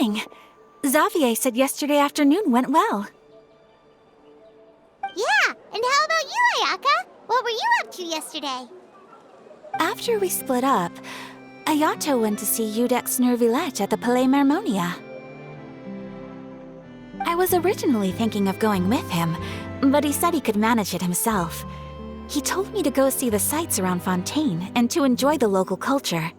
morning. Xavier said yesterday afternoon went well. Yeah, and how about you, Ayaka? What were you up to yesterday? After we split up, Ayato went to see Udex Nervillette at the Palais Mermonia. I was originally thinking of going with him, but he said he could manage it himself. He told me to go see the sights around Fontaine and to enjoy the local culture.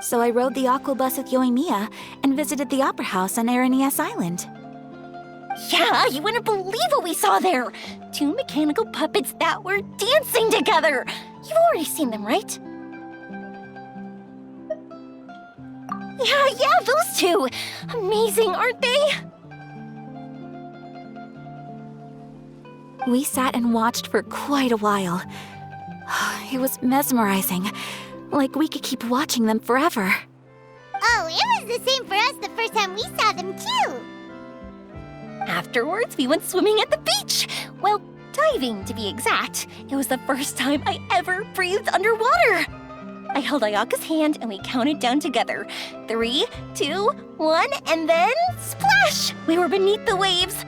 So I rode the aquabus with Yoimiya and visited the Opera House on Aranias Island. Yeah, you wouldn't believe what we saw there! 2 mechanical puppets that were dancing together! You've already seen them, right? Yeah, those two! Amazing, aren't they? We sat and watched for quite a while. It was mesmerizing. Like we could keep watching them forever. Oh, it was the same for us the first time we saw them, too! Afterwards, we went swimming at the beach! Well, diving, to be exact. It was the first time I ever breathed underwater! I held Ayaka's hand and we counted down together. 3, 2, 1, and then splash! We were beneath the waves.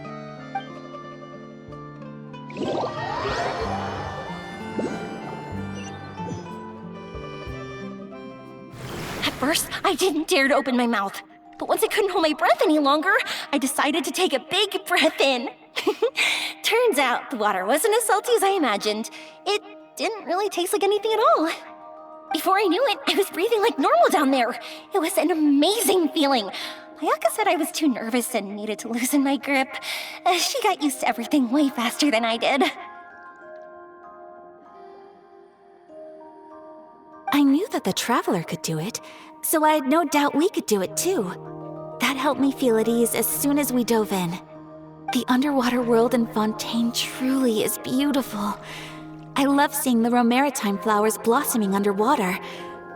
At first, I didn't dare to open my mouth. But once I couldn't hold my breath any longer, I decided to take a big breath in. Turns out the water wasn't as salty as I imagined. It didn't really taste like anything at all. Before I knew it, I was breathing like normal down there. It was an amazing feeling. Ayaka said I was too nervous and needed to loosen my grip. She got used to everything way faster than I did. I knew that the Traveler could do it, so I had no doubt we could do it too. That helped me feel at ease as soon as we dove in. The underwater world in Fontaine truly is beautiful. I love seeing the romaritime flowers blossoming underwater,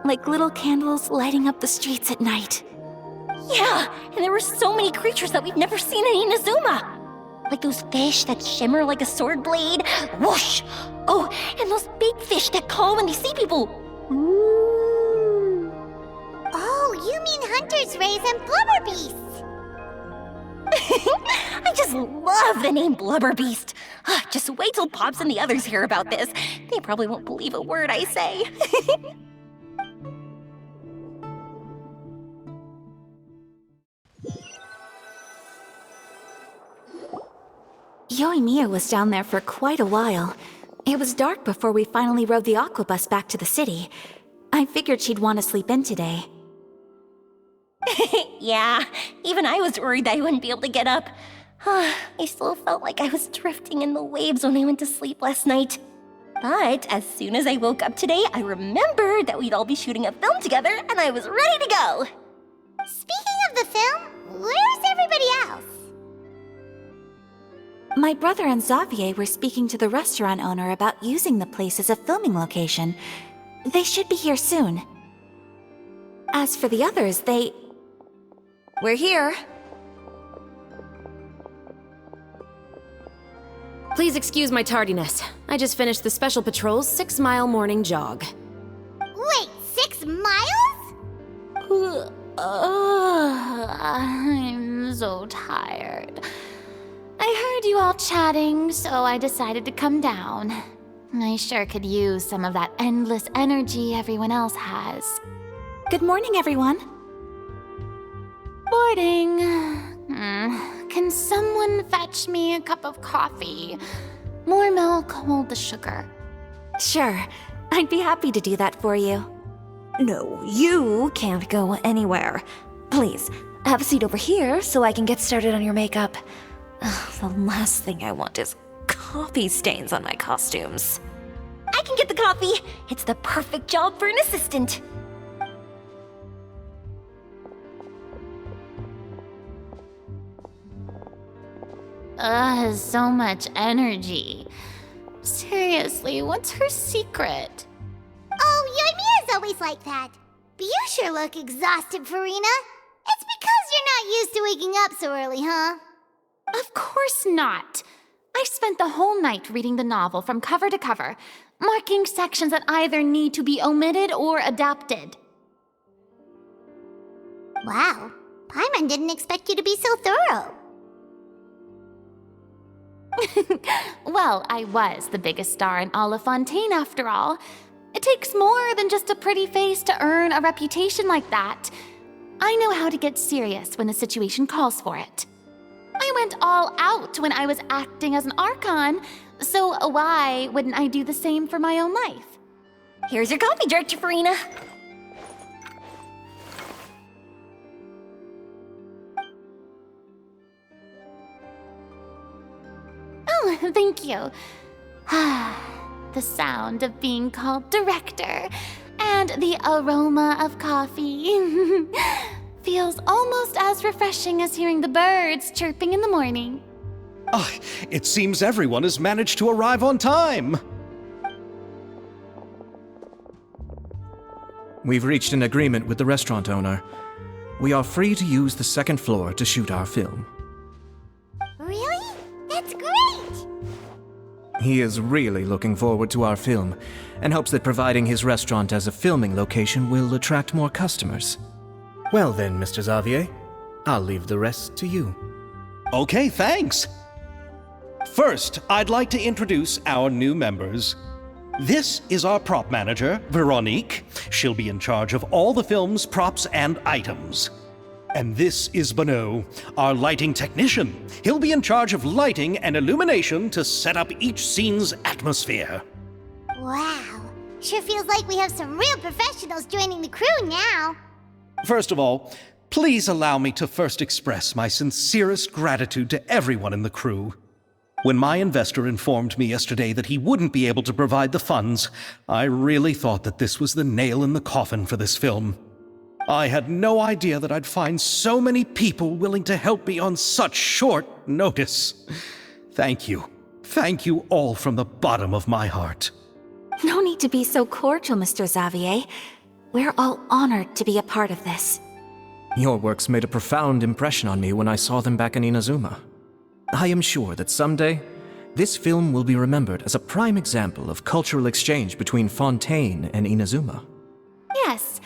like little candles lighting up the streets at night. Yeah, and there were so many creatures that we've never seen in Inazuma. Like those fish that shimmer like a sword blade. Whoosh! Oh, and those big fish that call when they see people. Ooh. Oh, you mean Hunter's Rays and Blubber Beasts. I just love the name Blubber Beast. Just wait till Pops and the others hear about this. They probably won't believe a word I say. Yoimiya was down there for quite a while. It was dark before we finally rode the aquabus back to the city. I figured she'd want to sleep in today. Yeah, even I was worried that I wouldn't be able to get up. I still felt like I was drifting in the waves when I went to sleep last night. But as soon as I woke up today, I remembered that we'd all be shooting a film together, and I was ready to go. Speaking of the film, where's everybody else? My brother and Xavier were speaking to the restaurant owner about using the place as a filming location. They should be here soon. As for the others, We're here. Please excuse my tardiness. I just finished the Special Patrol's 6-mile morning jog. Wait, 6 miles? I'm so tired. I heard you all chatting, so I decided to come down. I sure could use some of that endless energy everyone else has. Good morning, everyone. Morning. Can someone fetch me a cup of coffee? More milk, hold the sugar. Sure, I'd be happy to do that for you. No, you can't go anywhere. Please, have a seat over here so I can get started on your makeup. The last thing I want is coffee stains on my costumes. I can get the coffee. It's the perfect job for an assistant. So much energy. Seriously, what's her secret? Oh, Yoimiya's always like that. But you sure look exhausted, Farina. It's because you're not used to waking up so early, huh? Of course not. I spent the whole night reading the novel from cover to cover, marking sections that either need to be omitted or adapted. Wow. Paimon didn't expect you to be so thorough. Well, I was the biggest star in all of Fontaine after all. It takes more than just a pretty face to earn a reputation like that. I know how to get serious when the situation calls for it. I went all out when I was acting as an Archon, so why wouldn't I do the same for my own life? Here's your coffee, Director Farina. Oh, thank you. The sound of being called director and the aroma of coffee feels almost as refreshing as hearing the birds chirping in the morning. Oh, it seems everyone has managed to arrive on time. We've reached an agreement with the restaurant owner. We are free to use the second floor to shoot our film. Really? That's great! He is really looking forward to our film and hopes that providing his restaurant as a filming location will attract more customers. Well then, Mr. Xavier, I'll leave the rest to you. Okay, thanks. First, I'd like to introduce our new members. This is our prop manager, Veronique. She'll be in charge of all the film's props and items. And this is Bonneau, our lighting technician. He'll be in charge of lighting and illumination to set up each scene's atmosphere. Wow. Sure feels like we have some real professionals joining the crew now. First of all, please allow me to first express my sincerest gratitude to everyone in the crew. When my investor informed me yesterday that he wouldn't be able to provide the funds, I really thought that this was the nail in the coffin for this film. I had no idea that I'd find so many people willing to help me on such short notice. Thank you. Thank you all from the bottom of my heart. No need to be so cordial, Mr. Xavier. We're all honored to be a part of this. Your works made a profound impression on me when I saw them back in Inazuma. I am sure that someday, this film will be remembered as a prime example of cultural exchange between Fontaine and Inazuma. Yes,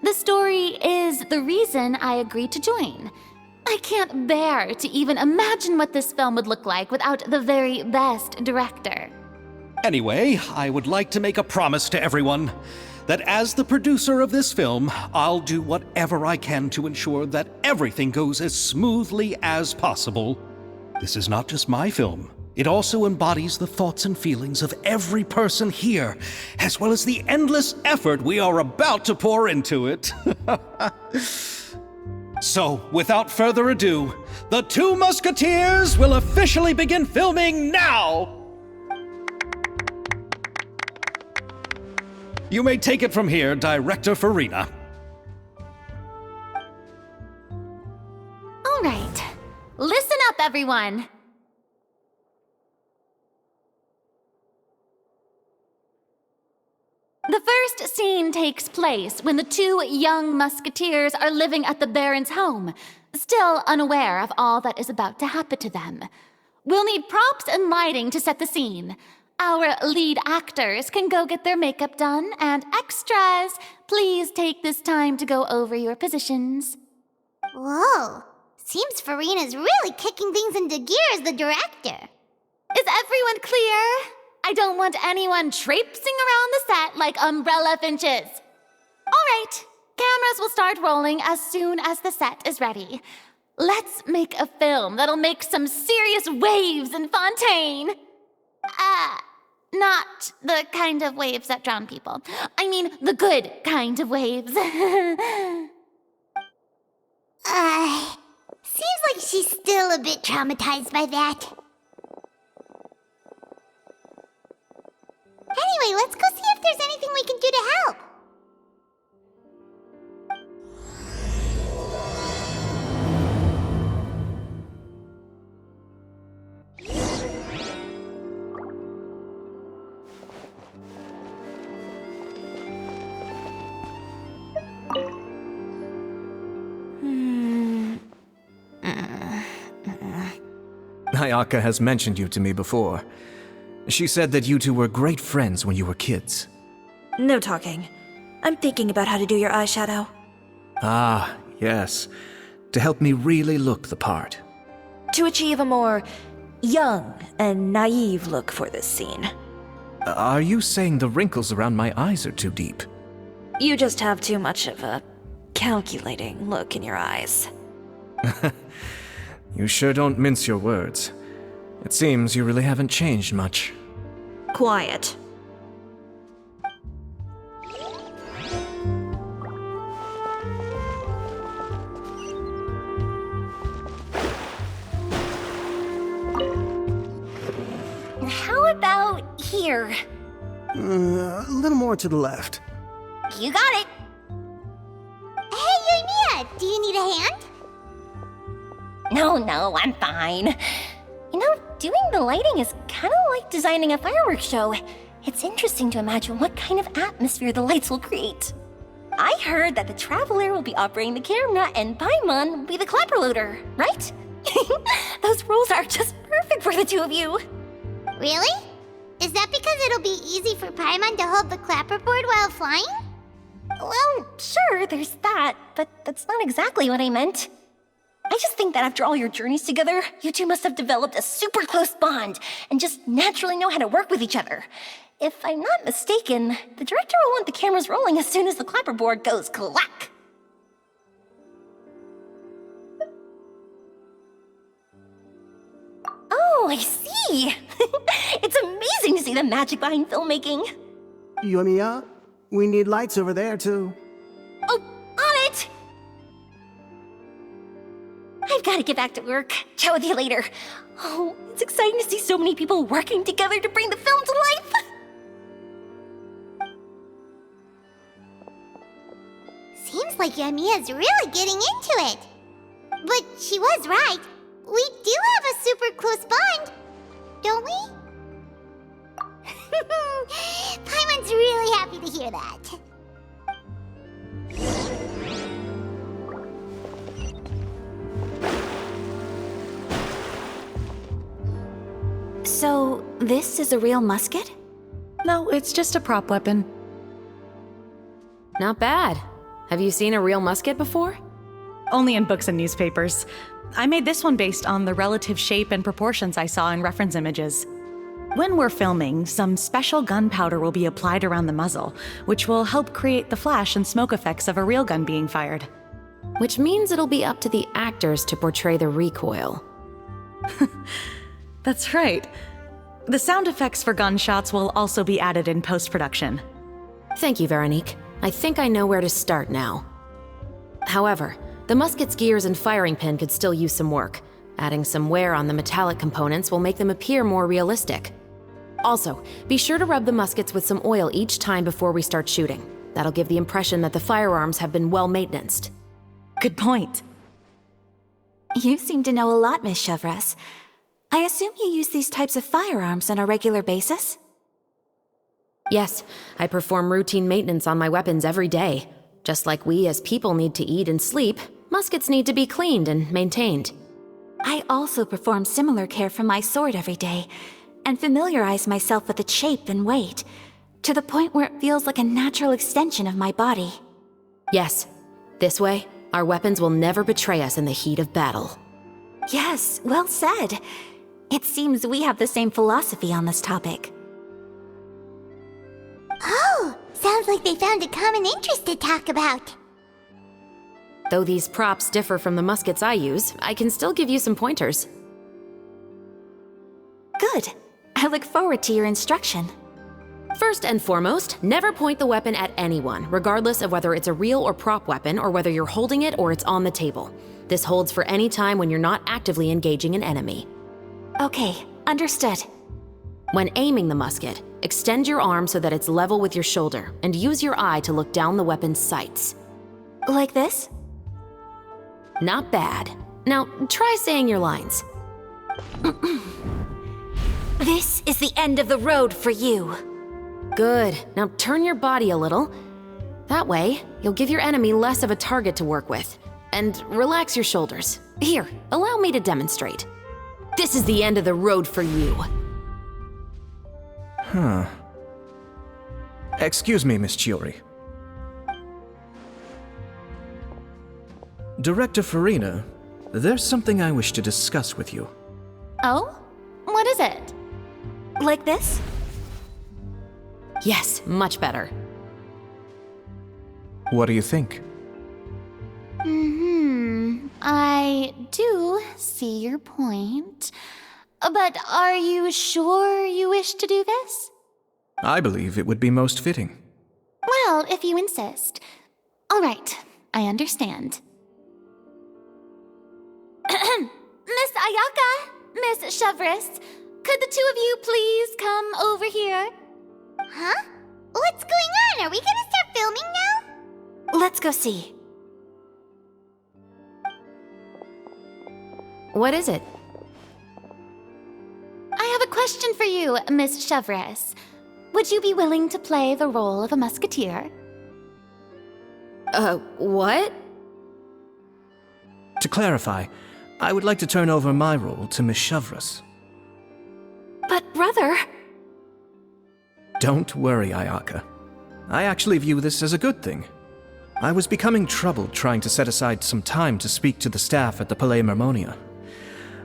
the story is the reason I agreed to join. I can't bear to even imagine what this film would look like without the very best director. Anyway, I would like to make a promise to everyone that as the producer of this film, I'll do whatever I can to ensure that everything goes as smoothly as possible. This is not just my film. It also embodies the thoughts and feelings of every person here, as well as the endless effort we are about to pour into it. So, without further ado, the Two Musketeers will officially begin filming now! You may take it from here, Director Farina. All right, listen up, everyone. The first scene takes place when the two young musketeers are living at the Baron's home, still unaware of all that is about to happen to them. We'll need props and lighting to set the scene. Our lead actors can go get their makeup done, and extras, please take this time to go over your positions. Whoa. Seems Farina's really kicking things into gear as the director. Is everyone clear? I don't want anyone traipsing around the set like umbrella finches. All right, cameras will start rolling as soon as the set is ready. Let's make a film that'll make some serious waves in Fontaine. Not the kind of waves that drown people. I mean, the good kind of waves. Seems like she's still a bit traumatized by that. Anyway, let's go see if there's anything we can do to help. Ayaka has mentioned you to me before. She said that you two were great friends when you were kids. No talking. I'm thinking about how to do your eyeshadow. Ah, yes. to help me really look the part. To achieve a more young and naive look for this scene. Are you saying the wrinkles around my eyes are too deep? You just have too much of a calculating look in your eyes. You sure don't mince your words. It seems you really haven't changed much. Quiet. How about here? A little more to the left. You got it. Hey, Yoimiya, do you need a hand? No, I'm fine. You know, doing the lighting is kind of like designing a fireworks show. It's interesting to imagine what kind of atmosphere the lights will create. I heard that the Traveler will be operating the camera and Paimon will be the clapper loader, right? Those roles are just perfect for the two of you. Really? Is that because it'll be easy for Paimon to hold the clapperboard while flying? Well, sure, there's that, but that's not exactly what I meant. I just think that after all your journeys together, you two must have developed a super close bond and just naturally know how to work with each other. If I'm not mistaken, the director will want the cameras rolling as soon as the clapperboard goes clack. Oh, I see. It's amazing to see the magic behind filmmaking. Yoimiya, we need lights over there, too. Oh, on it! I've got to get back to work. Chat with you later. Oh, it's exciting to see so many people working together to bring the film to life. Seems like Yoimiya's really getting into it. But she was right. We do have a super close bond, don't we? Paimon's really happy to hear that. So, this is a real musket? No, it's just a prop weapon. Not bad. Have you seen a real musket before? Only in books and newspapers. I made this one based on the relative shape and proportions I saw in reference images. When we're filming, some special gunpowder will be applied around the muzzle, which will help create the flash and smoke effects of a real gun being fired. Which means it'll be up to the actors to portray the recoil. That's right. The sound effects for gunshots will also be added in post-production. Thank you, Veronique. I think I know where to start now. However, the musket's gears and firing pin could still use some work. Adding some wear on the metallic components will make them appear more realistic. Also, be sure to rub the muskets with some oil each time before we start shooting. That'll give the impression that the firearms have been well maintained. Good point. You seem to know a lot, Miss Chevres. I assume you use these types of firearms on a regular basis? Yes, I perform routine maintenance on my weapons every day. Just like we as people need to eat and sleep, muskets need to be cleaned and maintained. I also perform similar care for my sword every day, and familiarize myself with its shape and weight, to the point where it feels like a natural extension of my body. Yes, this way, our weapons will never betray us in the heat of battle. Yes, well said. It seems we have the same philosophy on this topic. Oh, sounds like they found a common interest to talk about. Though these props differ from the muskets I use, I can still give you some pointers. Good. I look forward to your instruction. First and foremost, never point the weapon at anyone, regardless of whether it's a real or prop weapon or whether you're holding it or it's on the table. This holds for any time when you're not actively engaging an enemy. Okay, understood. When aiming the musket, extend your arm so that it's level with your shoulder and use your eye to look down the weapon's sights. Like this? Not bad. Now, try saying your lines. This is the end of the road for you. Good. Now turn your body a little. That way, you'll give your enemy less of a target to work with. And relax your shoulders. Here, allow me to demonstrate. This is the end of the road for you. Huh. Excuse me, Miss Chiori. Director Farina, there's something I wish to discuss with you. Oh? What is it? Like this? Yes, much better. What do you think? I do see your point. But are you sure you wish to do this? I believe it would be most fitting. Well, if you insist. All right, I understand. Miss Ayaka, Miss Chevres, could the two of you please come over here? Huh? What's going on? Are we gonna start filming now? Let's go see. What is it? I have a question for you, Miss Chevres. Would you be willing to play the role of a musketeer? What? To clarify, I would like to turn over my role to Miss Chevres. But brother... Don't worry, Ayaka. I actually view this as a good thing. I was becoming troubled trying to set aside some time to speak to the staff at the Palais Mermonia.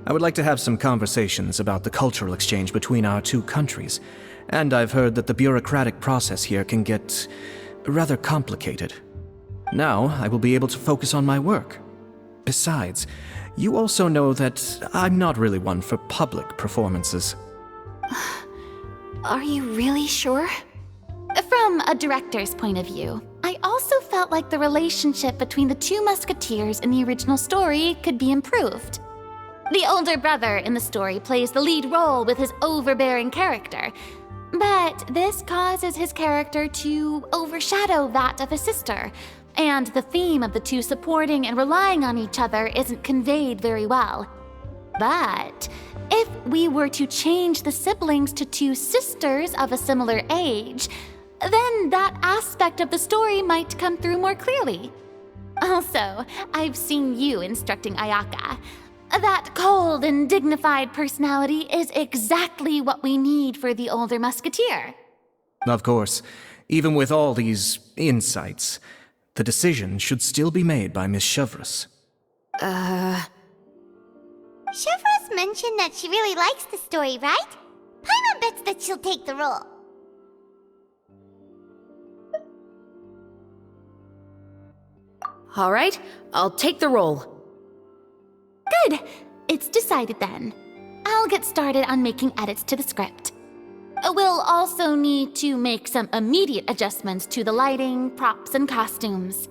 I would like to have some conversations about the cultural exchange between our two countries, and I've heard that the bureaucratic process here can get rather complicated. Now, I will be able to focus on my work. Besides, you also know that I'm not really one for public performances. Are you really sure? From a director's point of view, I also felt like the relationship between the two musketeers in the original story could be improved. The older brother in the story plays the lead role with his overbearing character, but this causes his character to overshadow that of his sister, and the theme of the two supporting and relying on each other isn't conveyed very well. But if we were to change the siblings to two sisters of a similar age, then that aspect of the story might come through more clearly. Also, I've seen you instructing Ayaka. That cold and dignified personality is exactly what we need for the older musketeer. Of course, even with all these insights, the decision should still be made by Miss Chevres. Chevres mentioned that she really likes the story, right? Paimon bets that she'll take the role. All right, I'll take the role. Good. It's decided then. I'll get started on making edits to the script. We'll also need to make some immediate adjustments to the lighting, props, and costumes.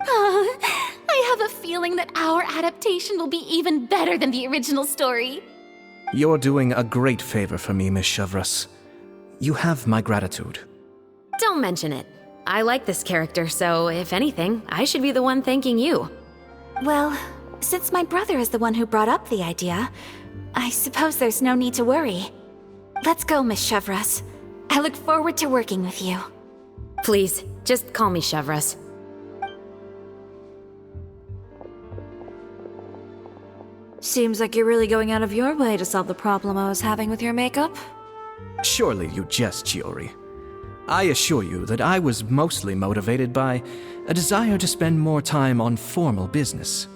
I have a feeling that our adaptation will be even better than the original story. You're doing a great favor for me, Miss Chevres. You have my gratitude. Don't mention it. I like this character, so if anything, I should be the one thanking you. Well, since my brother is the one who brought up the idea, I suppose there's no need to worry. Let's go, Miss Chevres. I look forward to working with you. Please, just call me Chevres. Seems like you're really going out of your way to solve the problem I was having with your makeup. Surely you jest, Chiori. I assure you that I was mostly motivated by a desire to spend more time on formal business.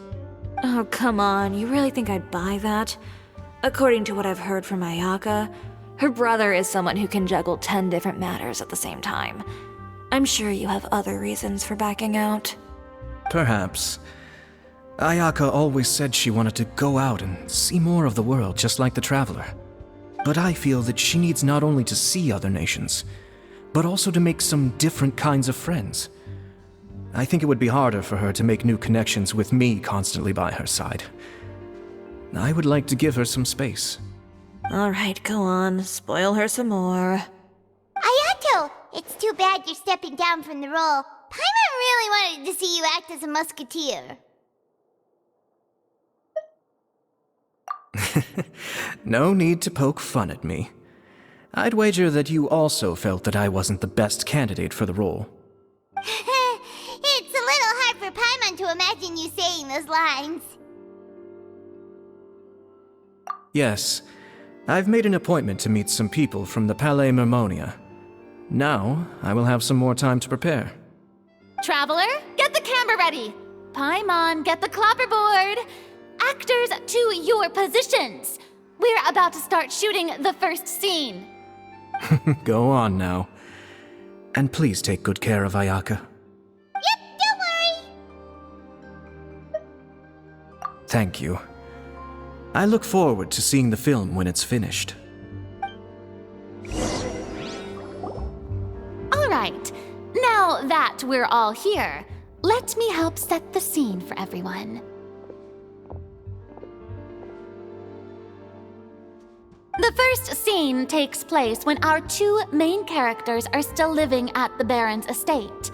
Oh, come on. You really think I'd buy that? According to what I've heard from Ayaka, her brother is someone who can juggle 10 different matters at the same time. I'm sure you have other reasons for backing out. Perhaps. Ayaka always said she wanted to go out and see more of the world just like the Traveler. But I feel that she needs not only to see other nations, but also to make some different kinds of friends. I think it would be harder for her to make new connections with me constantly by her side. I would like to give her some space. Alright, go on. Spoil her some more. Ayato! It's too bad you're stepping down from the role. Paimon really wanted to see you act as a musketeer. No need to poke fun at me. I'd wager that you also felt that I wasn't the best candidate for the role. It's a little hard for Paimon to imagine you saying those lines. Yes, I've made an appointment to meet some people from the Palais Mermonia. Now, I will have some more time to prepare. Traveler, get the camera ready. Paimon, get the clapperboard! Actors, to your positions! We're about to start shooting the first scene. Go on now. And please take good care of Ayaka. Yep, don't worry. Thank you. I look forward to seeing the film when it's finished. All right, now that we're all here, let me help set the scene for everyone. The first scene takes place when our two main characters are still living at the Baron's estate.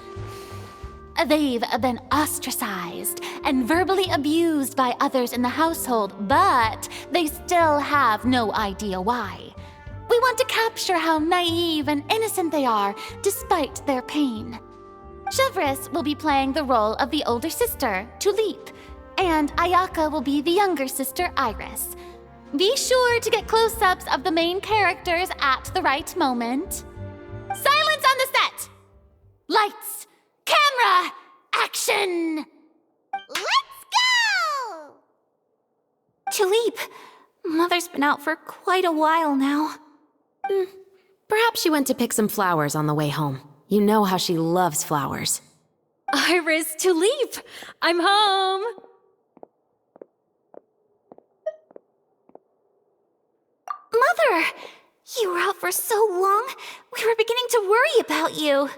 They've been ostracized and verbally abused by others in the household, but they still have no idea why. We want to capture how naive and innocent they are despite their pain. Chevres will be playing the role of the older sister, Tulip, and Ayaka will be the younger sister, Iris. Be sure to get close-ups of the main characters at the right moment. Silence on the set! Lights, camera, action! Let's go! Tulip, Mother's been out for quite a while now. Perhaps she went to pick some flowers on the way home. You know how she loves flowers. Iris, Tulip, I'm home. Mother! You were out for so long, we were beginning to worry about you.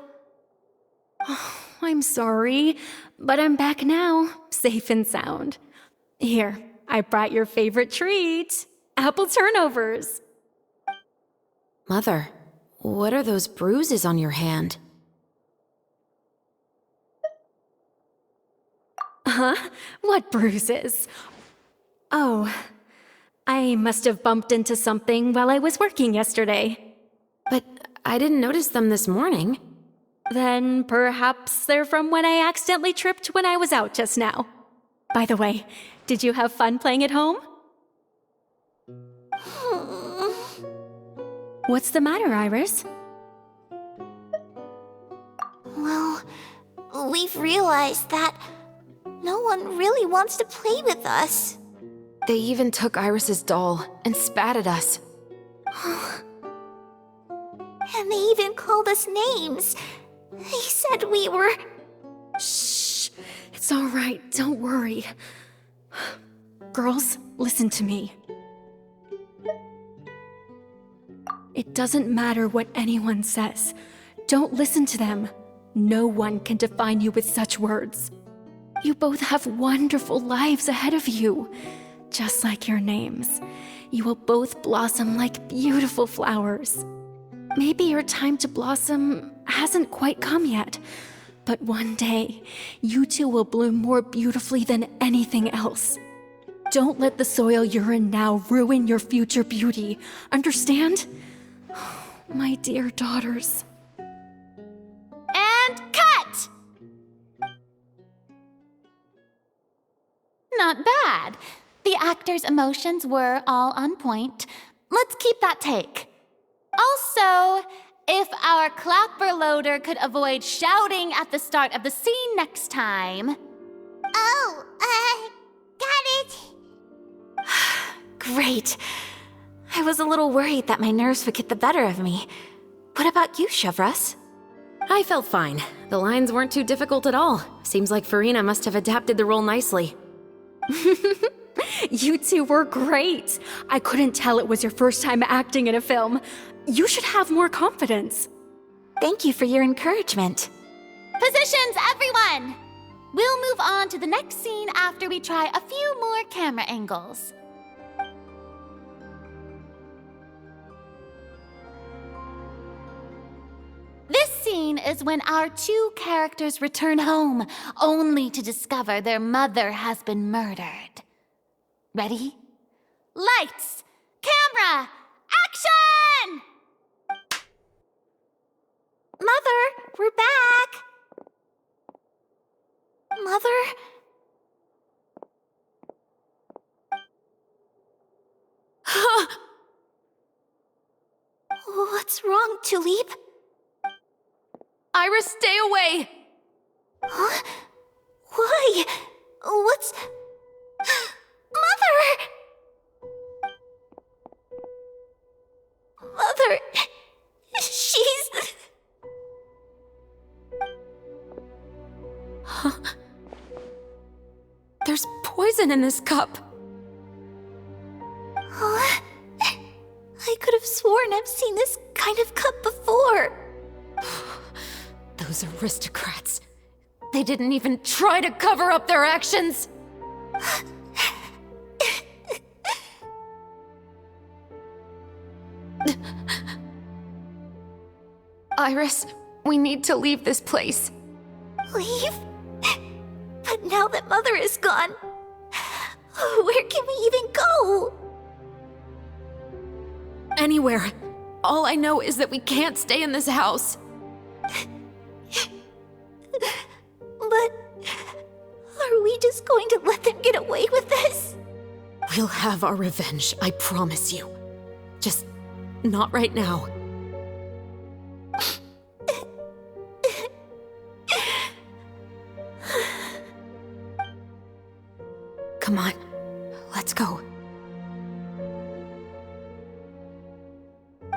I'm sorry, but I'm back now, safe and sound. Here, I brought your favorite treat, apple turnovers. Mother, what are those bruises on your hand? Huh? What bruises? Oh, I must have bumped into something while I was working yesterday. But I didn't notice them this morning. Then perhaps they're from when I accidentally tripped when I was out just now. By the way, did you have fun playing at home? What's the matter, Iris? Well, we've realized that no one really wants to play with us. They even took Iris's doll and spat at us. And they even called us names. They said we were... Shh! It's all right, don't worry. Girls, listen to me. It doesn't matter what anyone says. Don't listen to them. No one can define you with such words. You both have wonderful lives ahead of you. Just like your names, you will both blossom like beautiful flowers. Maybe your time to blossom hasn't quite come yet, but one day, you two will bloom more beautifully than anything else. Don't let the soil you're in now ruin your future beauty, understand? My dear daughters. And cut! Not bad. The actors' emotions were all on point. Let's keep that take. Also, if our clapper loader could avoid shouting at the start of the scene next time. Oh, got it. Great. I was a little worried that my nerves would get the better of me. What about you, Chevres? I felt fine. The lines weren't too difficult at all. Seems like Farina must have adapted the role nicely. You two were great. I couldn't tell it was your first time acting in a film. You should have more confidence. Thank you for your encouragement. Positions, everyone! We'll move on to the next scene after we try a few more camera angles. This scene is when our two characters return home, only to discover their mother has been murdered. Ready? Lights! Camera! Action! Mother, we're back! Mother? What's wrong, Tulip? Iris, stay away! Huh? Why? What's... Mother! Mother... She's... Huh? There's poison in this cup. Huh? I could have sworn I've seen this kind of cup before. Those aristocrats. They didn't even try to cover up their actions. Iris, we need to leave this place. Leave? But now that Mother is gone, where can we even go? Anywhere. All I know is that we can't stay in this house. But are we just going to let them get away with this? We'll have our revenge, I promise you. Just not right now. Come on, let's go.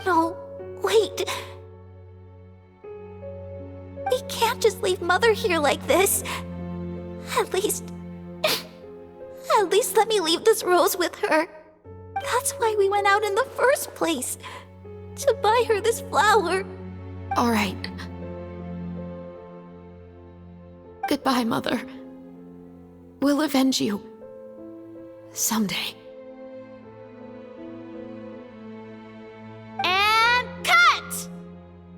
No, wait. We can't just leave Mother here like this. At least let me leave this rose with her. That's why we went out in the first place. To buy her this flower. All right. Goodbye, Mother. We'll avenge you. Someday. And cut!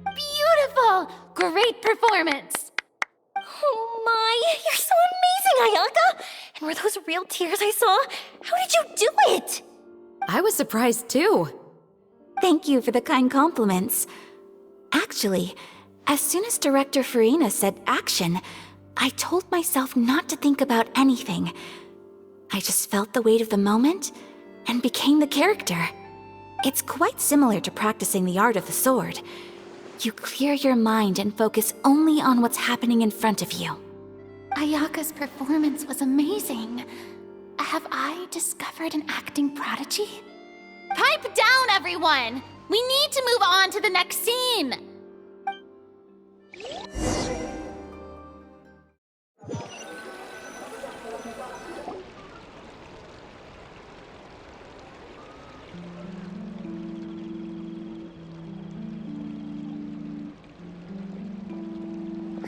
Beautiful! Great performance! Oh my, you're so amazing, Ayaka! And were those real tears I saw? How did you do it? I was surprised too. Thank you for the kind compliments. Actually, as soon as Director Farina said action, I told myself not to think about anything. I just felt the weight of the moment and became the character. It's quite similar to practicing the art of the sword. You clear your mind and focus only on what's happening in front of you. Ayaka's performance was amazing. Have I discovered an acting prodigy? Pipe down, everyone! We need to move on to the next scene!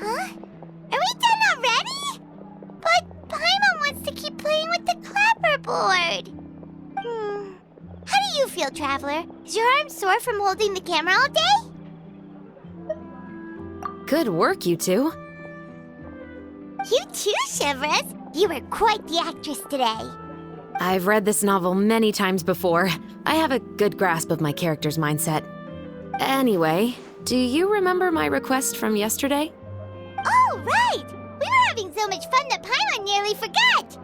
Huh? Are we done already? But Paimon wants to keep playing with the clapperboard. How do you feel, Traveler? Is your arm sore from holding the camera all day? Good work, you two. You too, Shivers. You were quite the actress today. I've read this novel many times before. I have a good grasp of my character's mindset. Anyway, do you remember my request from yesterday? Oh, right! We were having so much fun that Paimon nearly forgot!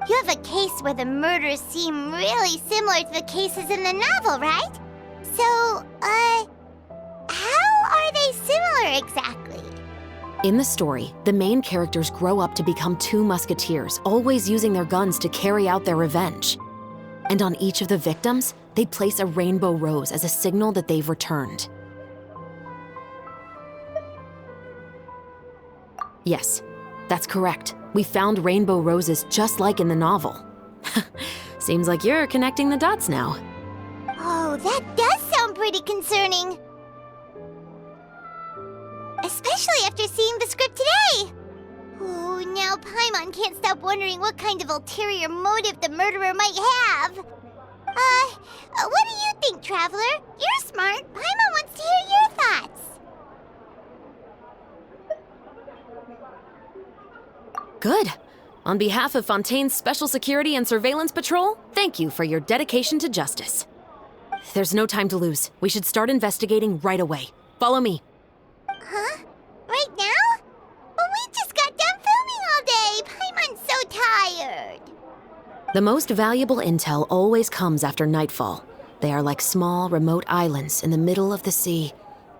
You have a case where the murders seem really similar to the cases in the novel, right? So, how are they similar exactly? In the story, the main characters grow up to become two musketeers, always using their guns to carry out their revenge. And on each of the victims, they place a rainbow rose as a signal that they've returned. Yes, that's correct. We found rainbow roses just like in the novel. Seems like you're connecting the dots now. Oh, that does sound pretty concerning. Especially after seeing the script today. Oh, now Paimon can't stop wondering what kind of ulterior motive the murderer might have. What do you think, Traveler? You're smart. Paimon wants to hear your thoughts. Good. On behalf of Fontaine's Special Security and Surveillance Patrol, thank you for your dedication to justice. There's no time to lose. We should start investigating right away. Follow me. Huh? Right now? Well, we just got done filming all day. Paimon's so tired. The most valuable intel always comes after nightfall. They are like small, remote islands in the middle of the sea.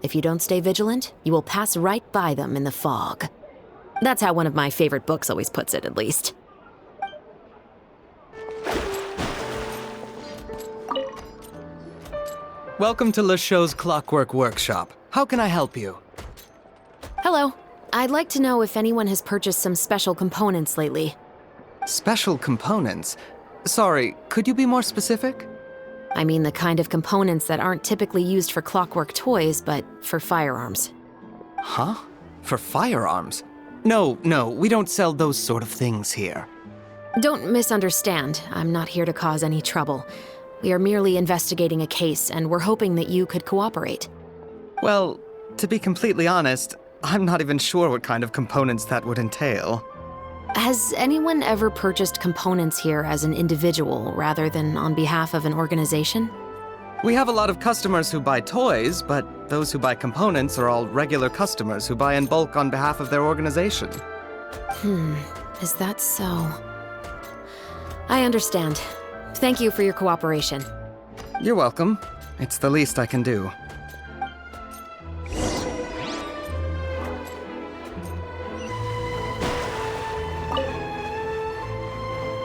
If you don't stay vigilant, you will pass right by them in the fog. That's how one of my favorite books always puts it, at least. Welcome to Leschots Clockwork Workshop. How can I help you? Hello. I'd like to know if anyone has purchased some special components lately. Special components? Sorry, could you be more specific? I mean the kind of components that aren't typically used for clockwork toys, but for firearms. Huh? For firearms? No, we don't sell those sort of things here. Don't misunderstand. I'm not here to cause any trouble. We are merely investigating a case, and we're hoping that you could cooperate. Well, to be completely honest, I'm not even sure what kind of components that would entail. Has anyone ever purchased components here as an individual rather than on behalf of an organization? We have a lot of customers who buy toys, but those who buy components are all regular customers who buy in bulk on behalf of their organization. Is that so? I understand. Thank you for your cooperation. You're welcome. It's the least I can do.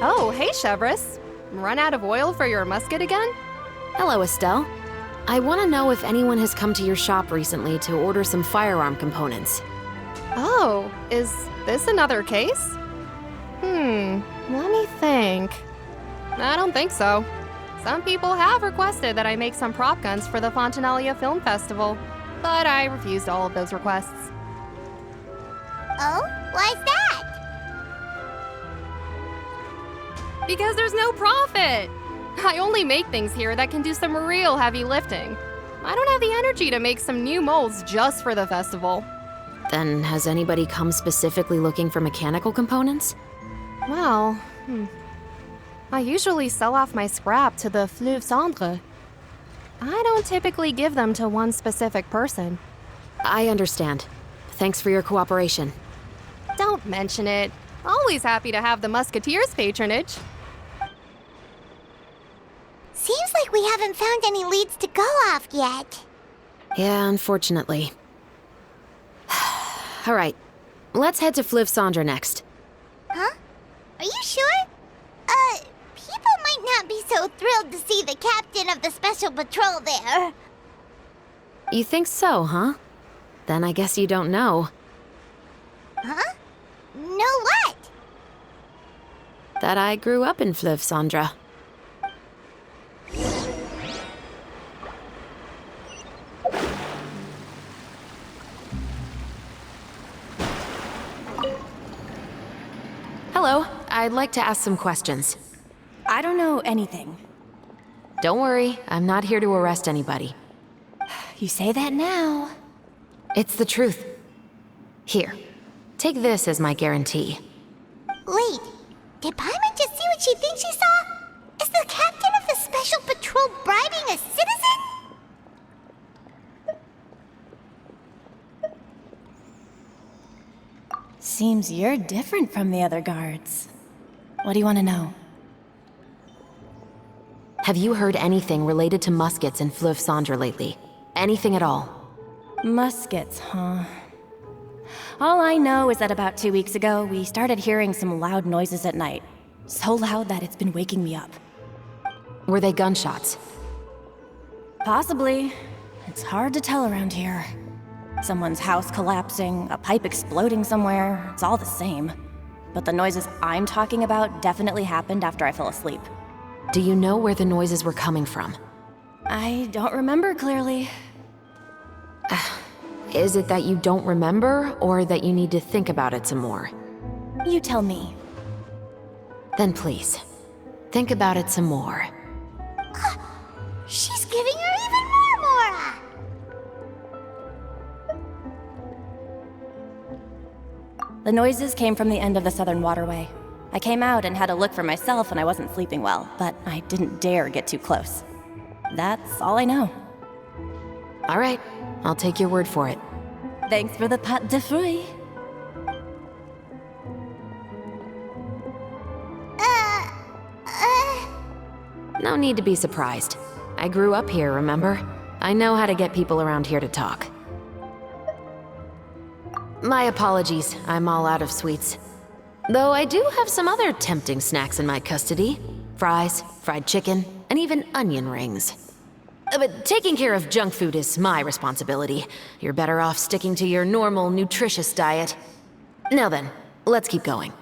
Oh, hey, Chevres. Run out of oil for your musket again? Hello, Estelle. I want to know if anyone has come to your shop recently to order some firearm components. Oh, is this another case? Let me think. I don't think so. Some people have requested that I make some prop guns for the Fontenalia Film Festival, but I refused all of those requests. Oh? Why's that? Because there's no profit! I only make things here that can do some real heavy lifting. I don't have the energy to make some new molds just for the festival. Then has anybody come specifically looking for mechanical components? Well, I usually sell off my scrap to the Fleuve Cendre. I don't typically give them to one specific person. I understand. Thanks for your cooperation. Don't mention it. Always happy to have the Musketeers' patronage. Seems like we haven't found any leads to go off yet. Yeah, unfortunately. All right, let's head to Fleuve Cendre next. Huh? Are you sure? People might not be so thrilled to see the captain of the special patrol there. You think so, huh? Then I guess you don't know. Huh? Know what? That I grew up in Fleuve Cendre. Hello, I'd like to ask some questions. I don't know anything. Don't worry, I'm not here to arrest anybody. You say that now. It's the truth. Here, take this as my guarantee. Wait, did Paimon just see what she thinks she saw? Is the captain of the special patrol bribing a citizen? Seems you're different from the other guards. What do you want to know? Have you heard anything related to muskets in Fleuve Cendre lately? Anything at all? Muskets, huh? All I know is that about 2 weeks ago, we started hearing some loud noises at night. So loud that it's been waking me up. Were they gunshots? Possibly. It's hard to tell around here. Someone's house collapsing, a pipe exploding somewhere, it's all the same. But the noises I'm talking about definitely happened after I fell asleep. Do you know where the noises were coming from? I don't remember clearly. Is it that you don't remember, or that you need to think about it some more? You tell me. Then please, think about it some more. She's giving her even more Mora! The noises came from the end of the Southern Waterway. I came out and had a look for myself when I wasn't sleeping well, but I didn't dare get too close. That's all I know. All right, I'll take your word for it. Thanks for the pâte de fruits. No need to be surprised. I grew up here, remember? I know how to get people around here to talk. My apologies, I'm all out of sweets. Though I do have some other tempting snacks in my custody. Fries, fried chicken, and even onion rings. But taking care of junk food is my responsibility. You're better off sticking to your normal, nutritious diet. Now then, let's keep going.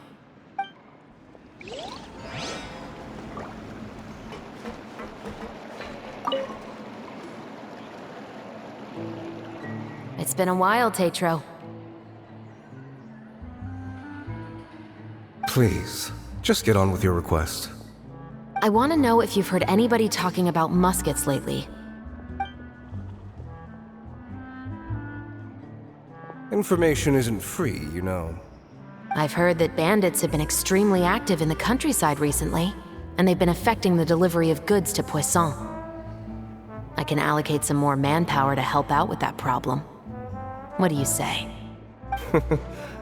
It's been a while, Tetro. Please, just get on with your request. I want to know if you've heard anybody talking about muskets lately. Information isn't free, you know. I've heard that bandits have been extremely active in the countryside recently, and they've been affecting the delivery of goods to Poisson. I can allocate some more manpower to help out with that problem. What do you say?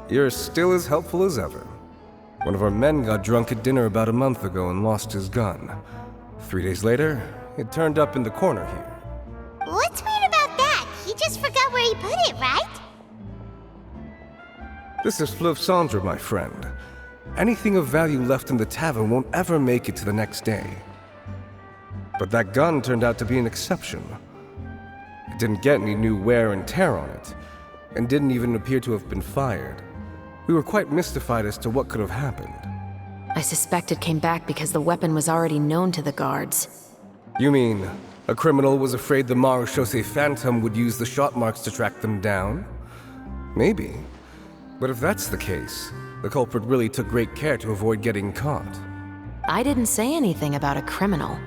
You're still as helpful as ever. One of our men got drunk at dinner about a month ago and lost his gun. 3 days later, it turned up in the corner here. What's weird about that? He just forgot where he put it, right? This is Fleuve Cendre, my friend. Anything of value left in the tavern won't ever make it to the next day. But that gun turned out to be an exception. It didn't get any new wear and tear on it, and didn't even appear to have been fired. We were quite mystified as to what could have happened. I suspect it came back because the weapon was already known to the guards. You mean, a criminal was afraid the Marechaussee Phantom would use the shot marks to track them down? Maybe. But if that's the case, the culprit really took great care to avoid getting caught. I didn't say anything about a criminal.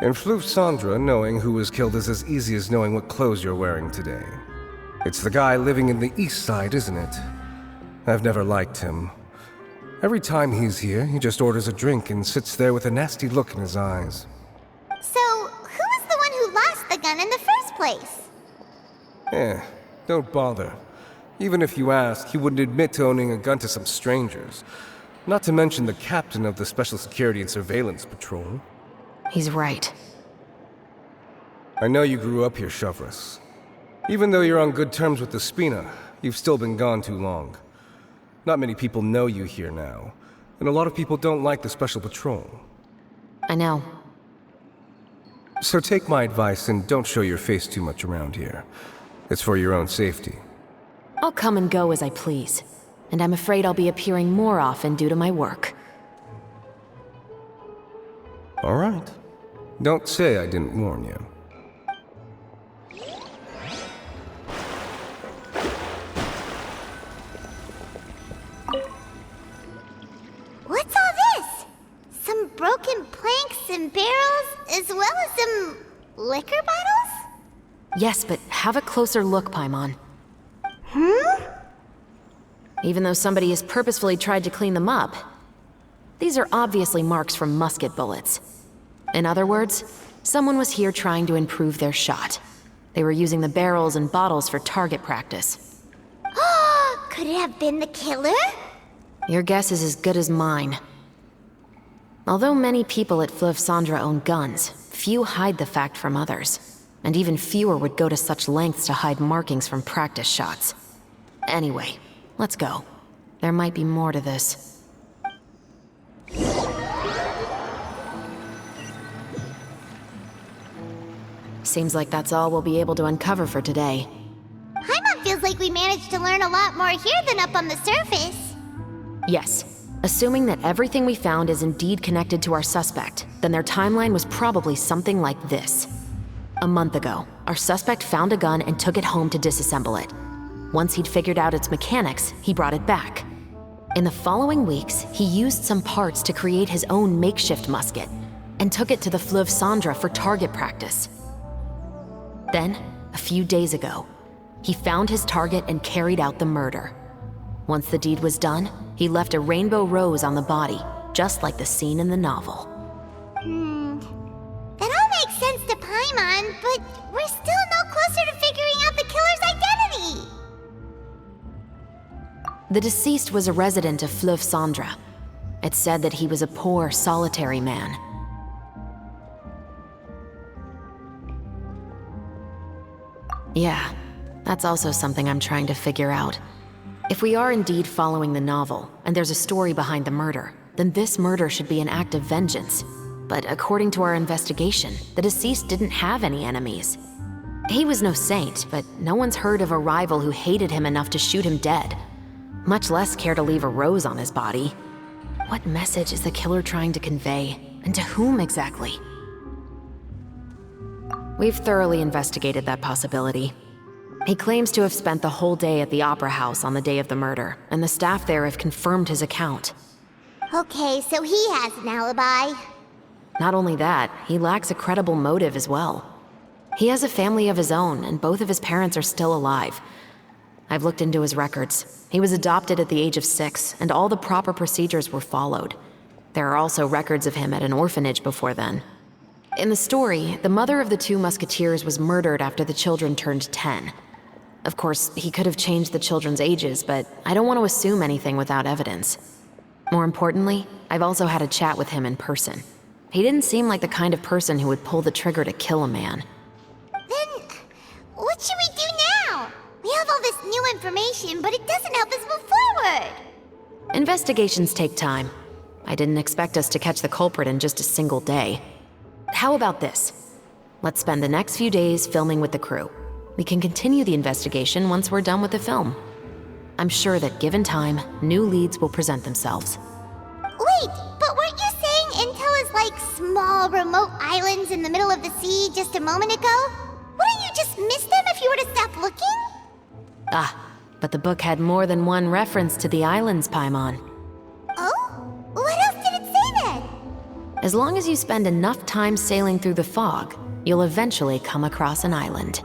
In Fleuve Cendre, knowing who was killed is as easy as knowing what clothes you're wearing today. It's the guy living in the east side, isn't it? I've never liked him. Every time he's here, he just orders a drink and sits there with a nasty look in his eyes. So, who was the one who lost the gun in the first place? Don't bother. Even if you ask, he wouldn't admit to owning a gun to some strangers. Not to mention the captain of the Special Security and Surveillance Patrol. He's right. I know you grew up here, Chevres. Even though you're on good terms with the Spina, you've still been gone too long. Not many people know you here now, and a lot of people don't like the Special Patrol. I know. So take my advice and don't show your face too much around here. It's for your own safety. I'll come and go as I please, and I'm afraid I'll be appearing more often due to my work. All right. Don't say I didn't warn you. What's all this? Some broken planks and barrels, as well as some liquor bottles? Yes, but have a closer look, Paimon. Even though somebody has purposefully tried to clean them up, these are obviously marks from musket bullets. In other words, someone was here trying to improve their shot. They were using the barrels and bottles for target practice. Could it have been the killer? Your guess is as good as mine. Although many people at Fleuve Cendre own guns, few hide the fact from others. And even fewer would go to such lengths to hide markings from practice shots. Anyway, let's go. There might be more to this. Seems like that's all we'll be able to uncover for today. Paimon feels like we managed to learn a lot more here than up on the surface. Yes. Assuming that everything we found is indeed connected to our suspect, then their timeline was probably something like this. A month ago, our suspect found a gun and took it home to disassemble it. Once he'd figured out its mechanics, he brought it back. In the following weeks, he used some parts to create his own makeshift musket, and took it to the Fleuve Cendre for target practice. Then, a few days ago, he found his target and carried out the murder. Once the deed was done, he left a rainbow rose on the body, just like the scene in the novel. That all makes sense to Paimon, but we're still no closer to figuring out the killer's identity! The deceased was a resident of Fleuve Cendre. It's said that he was a poor, solitary man. Yeah, that's also something I'm trying to figure out. If we are indeed following the novel, and there's a story behind the murder, then this murder should be an act of vengeance. but according to our investigation, the deceased didn't have any enemies. He was no saint, but no one's heard of a rival who hated him enough to shoot him dead, much less care to leave a rose on his body. What message is the killer trying to convey, and to whom exactly? We've thoroughly investigated that possibility. He claims to have spent the whole day at the Opera House on the day of the murder, and the staff there have confirmed his account. Okay, so he has an alibi. Not only that, he lacks a credible motive as well. He has a family of his own, and both of his parents are still alive. I've looked into his records. He was adopted at the age of 6, and all the proper procedures were followed. There are also records of him at an orphanage before then. In the story, the mother of the 2 musketeers was murdered after the children turned 10. Of course, he could have changed the children's ages, but I don't want to assume anything without evidence. More importantly, I've also had a chat with him in person. He didn't seem like the kind of person who would pull the trigger to kill a man. Then, what should we do now? We have all this new information, but it doesn't help us move forward. Investigations take time. I didn't expect us to catch the culprit in just a single day. How about this? Let's spend the next few days filming with the crew. We can continue the investigation once we're done with the film. I'm sure that given time, new leads will present themselves. Wait, but weren't you saying Intel is like small, remote islands in the middle of the sea just a moment ago? Wouldn't you just miss them if you were to stop looking? Ah, but the book had more than one reference to the islands, Paimon. Oh? What else did it say then? As long as you spend enough time sailing through the fog, you'll eventually come across an island.